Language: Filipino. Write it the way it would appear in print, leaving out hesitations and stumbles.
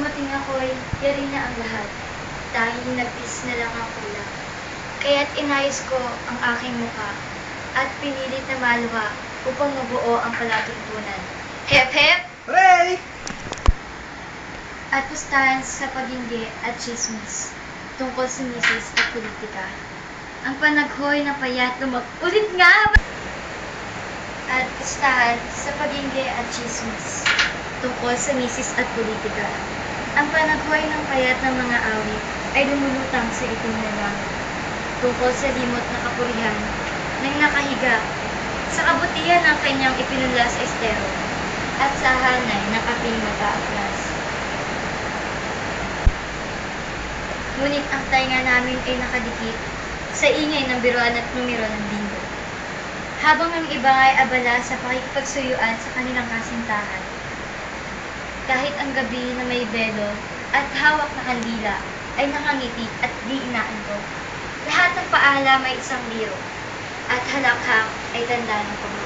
dumating ako'y yari na ang lahat. Tanging nagpis na lang ang kulang. Kaya't inayos ko ang aking mukha at pinilit na maluha upang mabuo ang palatuntunan. Hep hep! Hooray! At pustahan sa pagingge at chismis tungkol sa misis at politika. Ang panaghoy na payat ulit nga! At pustahan sa pagingge at chismis tungkol sa misis at politika. Ang panaghoy ng payat ng mga awit ay lumulutang sa itim na langit tungkol sa limot na kapurihan ng nakahiga sa kabutihan ng kanyang ipinunla sa estero at sa hanay ng kaping mataaklas. Ngunit ang tainga namin ay nakadikit sa ingay ng biruan at numero ng linggo. Habang ang iba ay abala sa pakikipagsuyuan sa kanilang kasintahan. Kahit ang gabi na may belo at hawak na kandila ay nakangiti at di inaantok. Lahat ng paalam ay isang liro at halakhak ay tanda ng pagmamahal.